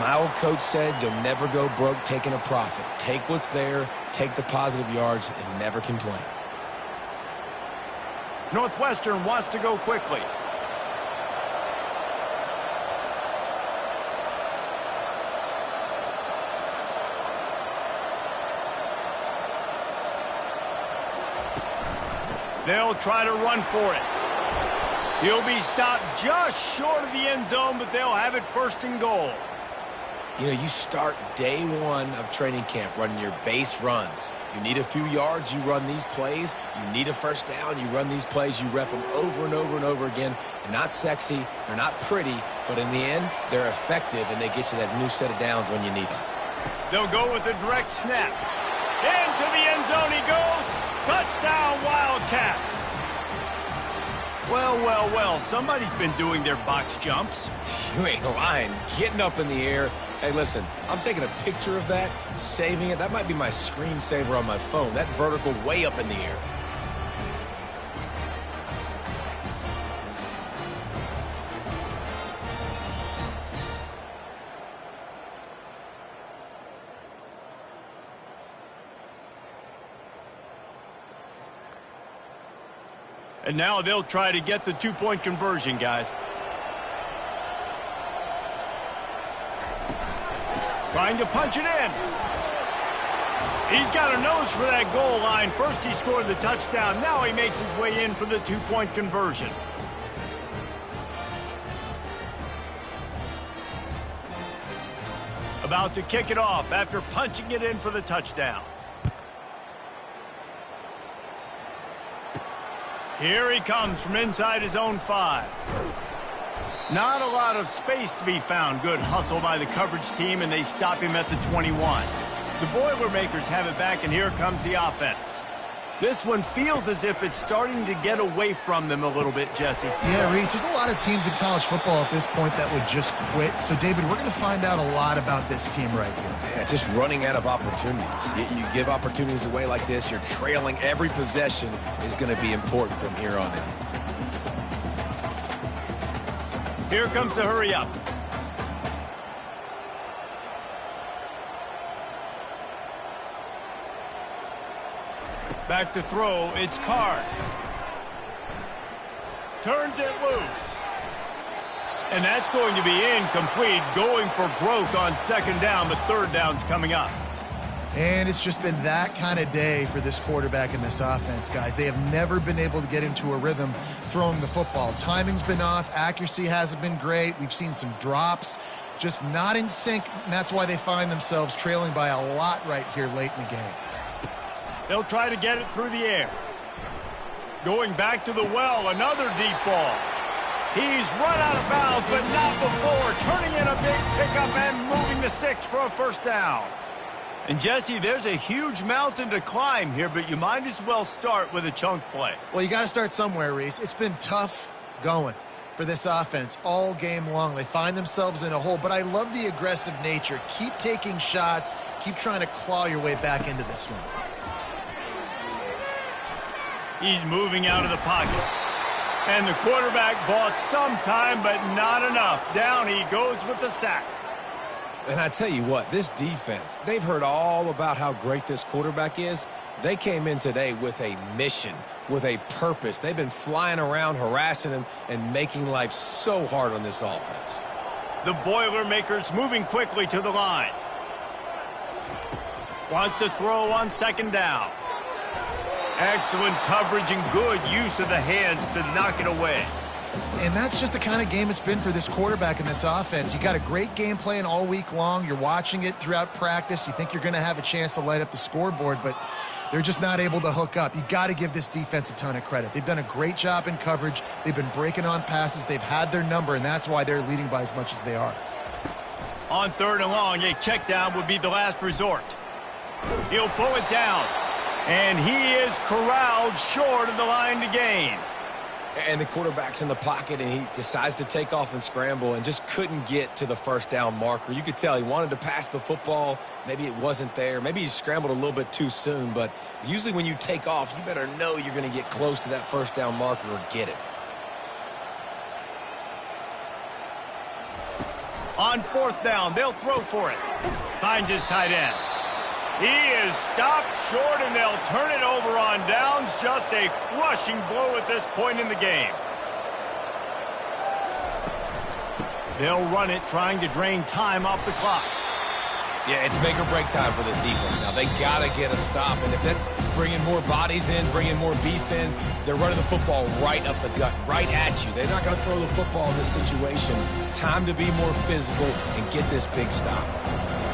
My old coach said you'll never go broke taking a profit. Take what's there, take the positive yards, and never complain. Northwestern wants to go quickly. They'll try to run for it. He'll be stopped just short of the end zone, but they'll have it first and goal. You know, you start day one of training camp running your base runs. You need a few yards, you run these plays. You need a first down, you run these plays. You rep them over and over and over again. They're not sexy, they're not pretty, but in the end, they're effective, and they get you that new set of downs when you need them. They'll go with a direct snap. Into the end zone he goes. Touchdown, Wildcats. Well, well, well, somebody's been doing their box jumps. You ain't lying. Getting up in the air. Hey, listen, I'm taking a picture of that, saving it. That might be my screensaver on my phone. That vertical way up in the air. And now they'll try to get the two-point conversion, guys. Trying to punch it in. He's got a nose for that goal line. First he scored the touchdown. Now he makes his way in for the two-point conversion. About to kick it off after punching it in for the touchdown. Here he comes from inside his own 5. Not a lot of space to be found. Good hustle by the coverage team, and they stop him at the 21. The Boilermakers have it back, and here comes the offense. This one feels as if it's starting to get away from them a little bit, Jesse. Yeah, Reese, there's a lot of teams in college football at this point that would just quit. So, David, we're going to find out a lot about this team right here. Yeah, just running out of opportunities. You give opportunities away like this, you're trailing. Every possession is going to be important from here on in. Here comes the hurry up. Back to throw, it's Card. Turns it loose. And that's going to be incomplete, going for broke on second down, but third down's coming up. And it's just been that kind of day for this quarterback and this offense, guys. They have never been able to get into a rhythm throwing the football. Timing's been off. Accuracy hasn't been great. We've seen some drops, just not in sync, and that's why they find themselves trailing by a lot right here late in the game. They'll try to get it through the air. Going back to the well, another deep ball. He's run out of bounds, but not before. Turning in a big pickup and moving the sticks for a first down. And, Jesse, there's a huge mountain to climb here, but you might as well start with a chunk play. Well, you got to start somewhere, Reese. It's been tough going for this offense all game long. They find themselves in a hole, but I love the aggressive nature. Keep taking shots. Keep trying to claw your way back into this one. He's moving out of the pocket. And the quarterback bought some time, but not enough. Down he goes with the sack. And I tell you what, this defense, they've heard all about how great this quarterback is. They came in today with a mission, with a purpose. They've been flying around, harassing him, and making life so hard on this offense. The Boilermakers moving quickly to the line. Wants to throw on second down. Excellent coverage and good use of the hands to knock it away. And that's just the kind of game it's been for this quarterback and this offense. You got a great game plan all week long. You're watching it throughout practice. You think you're going to have a chance to light up the scoreboard, but they're just not able to hook up. You got to give this defense a ton of credit. They've done a great job in coverage. They've been breaking on passes. They've had their number, and that's why they're leading by as much as they are. On third and long, a check down would be the last resort. He'll pull it down. And he is corralled short of the line to gain. And the quarterback's in the pocket, and he decides to take off and scramble and just couldn't get to the first down marker. You could tell he wanted to pass the football. Maybe it wasn't there. Maybe he scrambled a little bit too soon. But usually when you take off, you better know you're going to get close to that first down marker or get it. On fourth down, they'll throw for it. Finds his tight end. He is stopped short, and they'll turn it over on downs. Just a crushing blow at this point in the game. They'll run it, trying to drain time off the clock. Yeah, it's make or break time for this defense now. They got to get a stop, and if that's bringing more bodies in, bringing more beef in, they're running the football right up the gut, right at you. They're not going to throw the football in this situation. Time to be more physical and get this big stop.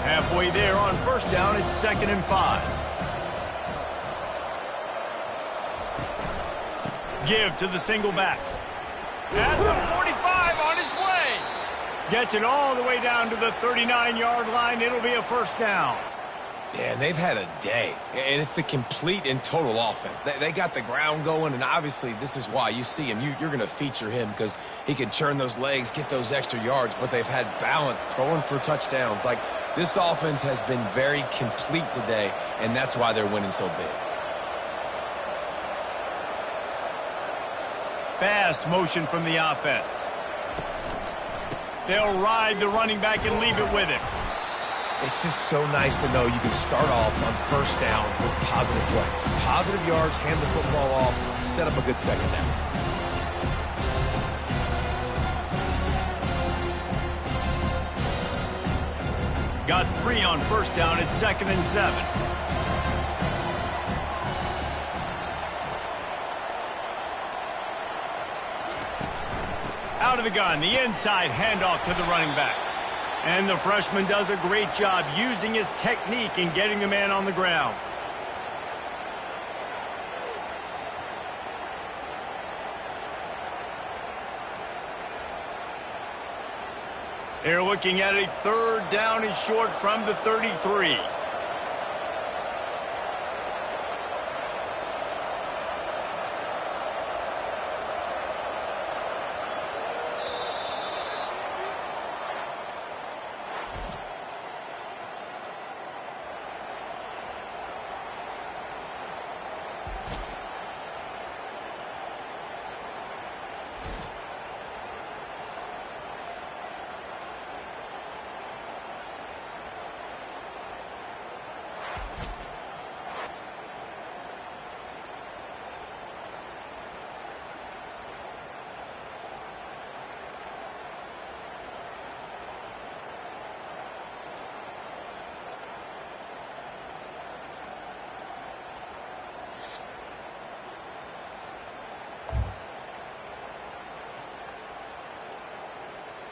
Halfway there on first down, it's 2nd and 5. Give to the single back. At the 45 on his way. Gets it all the way down to the 39-yard line. It'll be a first down. Yeah, and they've had a day. And it's the complete and total offense. They got the ground going, and obviously this is why you see him. You're going to feature him because he can churn those legs, get those extra yards, but they've had balance, throwing for touchdowns. Like, this offense has been very complete today, and that's why they're winning so big. Fast motion from the offense. They'll ride the running back and leave it with him. It's just so nice to know you can start off on first down with positive plays. Positive yards, hand the football off, set up a good second down. Got 3 on first down. It's 2nd and 7. Out of the gun, the inside handoff to the running back. And the freshman does a great job using his technique and getting the man on the ground. They're looking at a 3rd down and short from the 33.